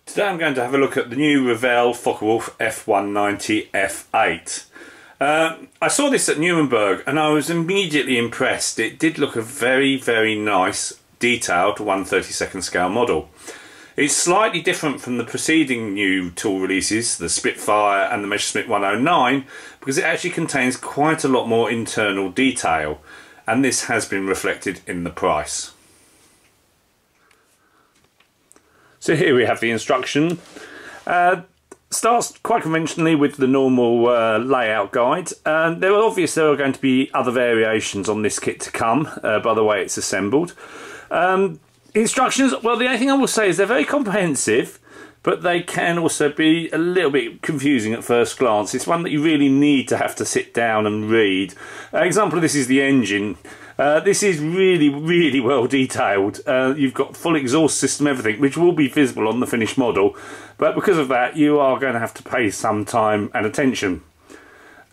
Today I'm going to have a look at the new Revell Fw190F-8. I saw this at Nuremberg and I was immediately impressed. It did look a very nice detailed 1/32 scale model. It's slightly different from the preceding new tool releases, the Spitfire and the Messerschmitt 109, because it actually contains quite a lot more internal detail, and this has been reflected in the price. So here we have the instruction. Starts quite conventionally with the normal layout guide. There are going to be other variations on this kit to come by the way it's assembled. Instructions, well, the only thing I will say is they're very comprehensive, but they can also be a little bit confusing at first glance. It's one that you really need to have to sit down and read. Example of this is the engine. This is really well detailed. You've got full exhaust system, everything, which will be visible on the finished model, but because of that you are going to have to pay some time and attention.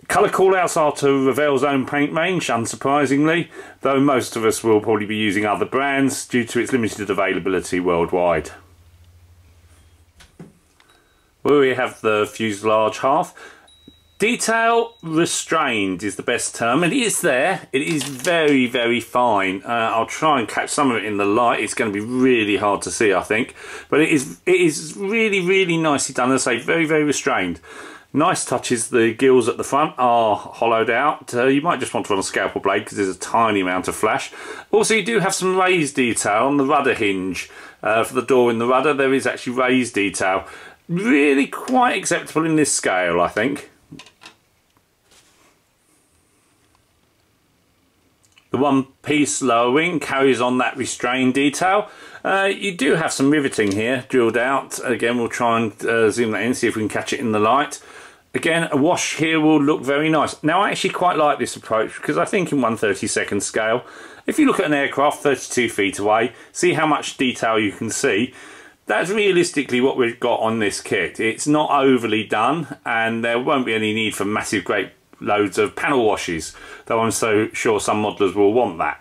Colour callouts are to Revell's own paint range, unsurprisingly, though most of us will probably be using other brands due to its limited availability worldwide. Well, we have the fuselage half. Detail restrained is the best term, and it is there. It is very fine. I'll try and catch some of it in the light. It's going to be really hard to see, I think, but it is really nicely done. As I say, very restrained. Nice touches. The gills at the front are hollowed out. You might just want to run a scalpel blade because there's a tiny amount of flash. Also, you do have some raised detail on the rudder hinge for the door in the rudder. There is actually raised detail. Really quite acceptable in this scale, I think. The one-piece lower wing carries on that restrained detail. You do have some riveting here drilled out. Again, we'll try and zoom that in, see if we can catch it in the light. Again, a wash here will look very nice. Now, I actually quite like this approach because I think in 1/32 scale, if you look at an aircraft 32 feet away, see how much detail you can see. That's realistically what we've got on this kit. It's not overly done, and there won't be any need for massive great loads of panel washes, though I'm so sure some modelers will want that.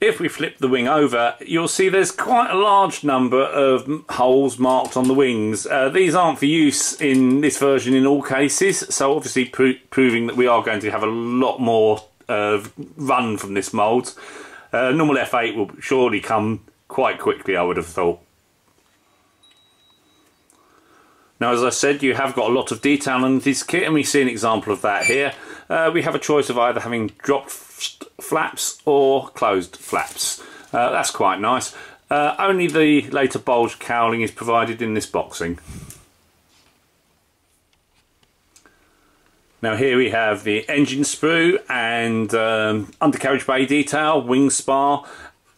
If we flip the wing over, you'll see there's quite a large number of holes marked on the wings. These aren't for use in this version in all cases, so obviously proving that we are going to have a lot more run from this mould. Normal F8 will surely come quite quickly, I would have thought. Now, as I said, you have got a lot of detail on this kit, and we see an example of that here. We have a choice of either having dropped flaps or closed flaps. That's quite nice. Only the later bulge cowling is provided in this boxing. Now here we have the engine sprue and undercarriage bay detail, wing spar,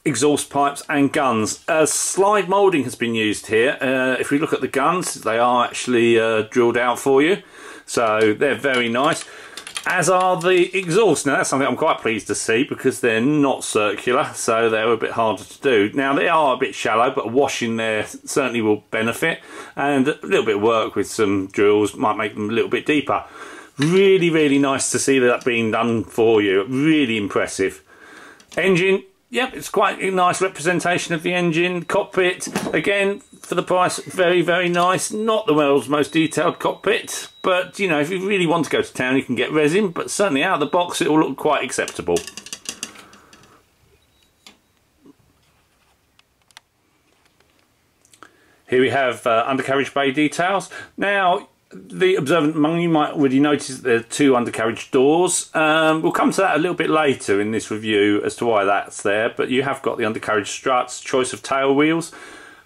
exhaust pipes and guns. Slide moulding has been used here. If we look at the guns, they are actually drilled out for you, so they're very nice, as are the exhausts. Now that's something I'm quite pleased to see because they're not circular, so they're a bit harder to do. Now they are a bit shallow, but a wash in there certainly will benefit, and a little bit of work with some drills might make them a little bit deeper. Really nice to see that being done for you. Really impressive. Engine, yep, it's quite a nice representation of the engine. Cockpit, again, for the price, very nice. Not the world's most detailed cockpit, but you know, if you really want to go to town, you can get resin, but certainly out of the box, it will look quite acceptable. Here we have undercarriage bay details. Now, the observant among you might already notice that there are two undercarriage doors. We'll come to that a little bit later in this review as to why that's there, but you have got the undercarriage struts, choice of tail wheels.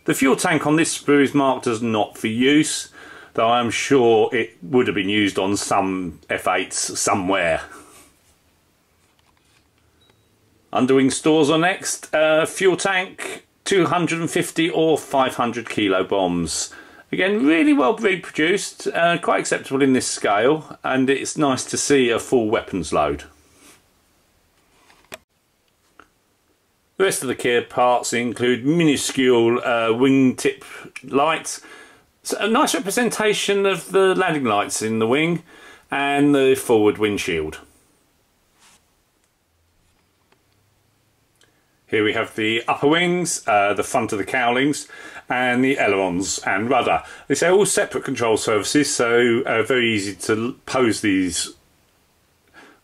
The fuel tank on this sprue is marked as not for use, though I'm sure it would have been used on some F8s somewhere. Underwing stores are next. Fuel tank, 250 or 500 kilo bombs. Again, really well reproduced, quite acceptable in this scale, and it's nice to see a full weapons load. The rest of the kit parts include minuscule wingtip lights, so a nice representation of the landing lights in the wing, and the forward windshield. Here we have the upper wings, the front of the cowlings, and the ailerons and rudder. They say all separate control surfaces, so very easy to pose these.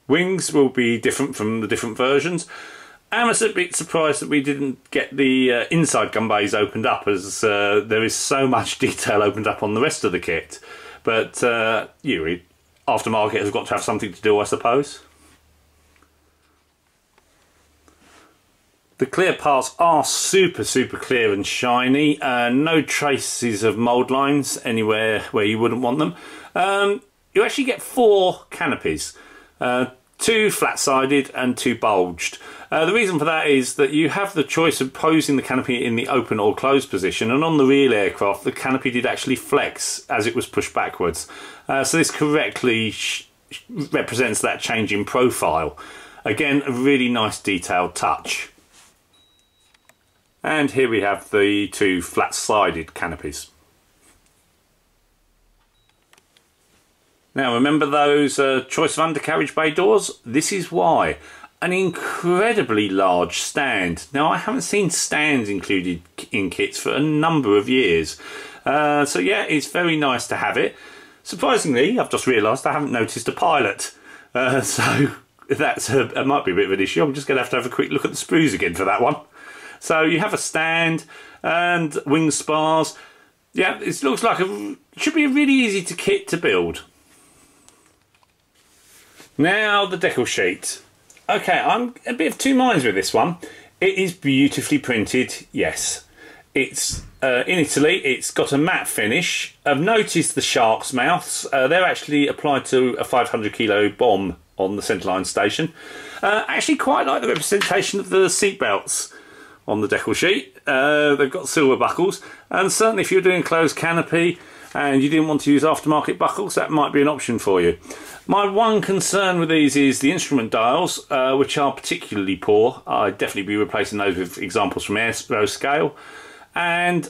Wings will be different from the different versions. I'm a bit surprised that we didn't get the inside gun bays opened up, as there is so much detail opened up on the rest of the kit. But aftermarket has got to have something to do, I suppose. The clear parts are super clear and shiny. No traces of mould lines anywhere where you wouldn't want them. You actually get 4 canopies. 2 flat-sided and 2 bulged. The reason for that is that you have the choice of posing the canopy in the open or closed position, and on the real aircraft the canopy did actually flex as it was pushed backwards. So this correctly represents that change in profile. Again, a really nice detailed touch. And here we have the 2 flat-sided canopies. Now remember those choice of undercarriage bay doors? This is why. An incredibly large stand. Now I haven't seen stands included in kits for a number of years. So yeah, it's very nice to have it. Surprisingly, I've just realised I haven't noticed a pilot. So that might be a bit of an issue. I'm just going to have a quick look at the sprues again for that one. So you have a stand and wing spars. Yeah, it looks like should be really easy to kit to build. Now the decal sheet. Okay, I'm a bit of two minds with this one. It is beautifully printed, yes. It's in Italy, it's got a matte finish. I've noticed the shark's mouths. They're actually applied to a 500 kilo bomb on the centerline station. Actually quite like the representation of the seat belts on the decal sheet. They've got silver buckles, and certainly if you're doing closed canopy and you didn't want to use aftermarket buckles, that might be an option for you. My one concern with these is the instrument dials, which are particularly poor. I'd definitely be replacing those with examples from Aeroscale. And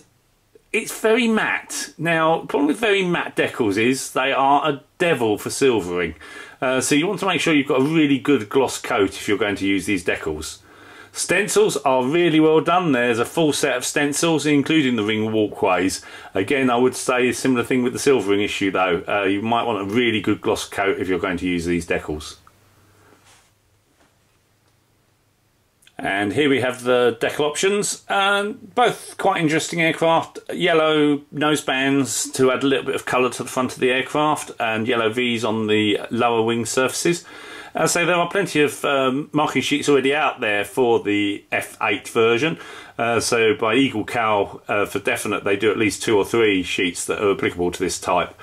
it's very matte. Now, the problem with very matte decals is they are a devil for silvering. So you want to make sure you've got a really good gloss coat if you're going to use these decals. Stencils are really well done. There's a full set of stencils, including the ring walkways. Again, I would say a similar thing with the silvering issue though. You might want a really good gloss coat if you're going to use these decals. And here we have the decal options. Both quite interesting aircraft. Yellow nosebands to add a little bit of colour to the front of the aircraft, and yellow V's on the lower wing surfaces. So there are plenty of marking sheets already out there for the F8 version. So by Eagle Cow, for definite, they do at least 2 or 3 sheets that are applicable to this type.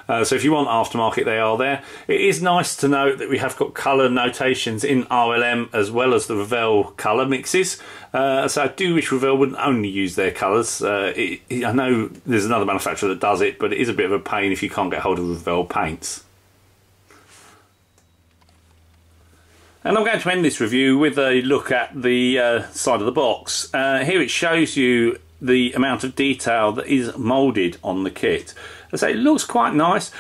So if you want aftermarket, they are there. It is nice to note that we have got colour notations in RLM as well as the Revell colour mixes. So I do wish Revell wouldn't only use their colours. I know there's another manufacturer that does it, but it is a bit of a pain if you can't get hold of Revell paints. And I'm going to end this review with a look at the side of the box. Here it shows you the amount of detail that is moulded on the kit. As I say, it looks quite nice.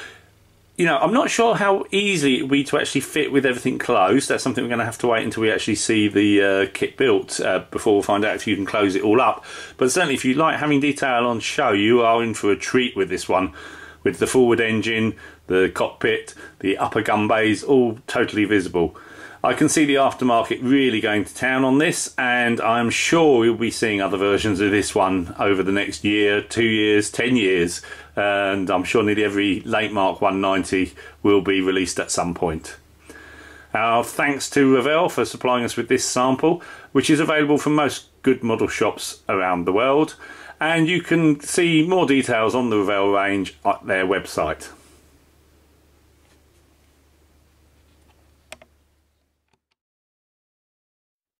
You know, I'm not sure how easy it will be to actually fit with everything closed. That's something we're going to have to wait until we actually see the kit built before we'll find out if you can close it all up. But certainly if you like having detail on show, you are in for a treat with this one. With the forward engine, the cockpit, the upper gun bays, all totally visible. I can see the aftermarket really going to town on this, and I'm sure we'll be seeing other versions of this one over the next year, 2 years, 10 years, and I'm sure nearly every late Mark 190 will be released at some point. Our thanks to Revell for supplying us with this sample, which is available from most good model shops around the world, and you can see more details on the Revell range at their website.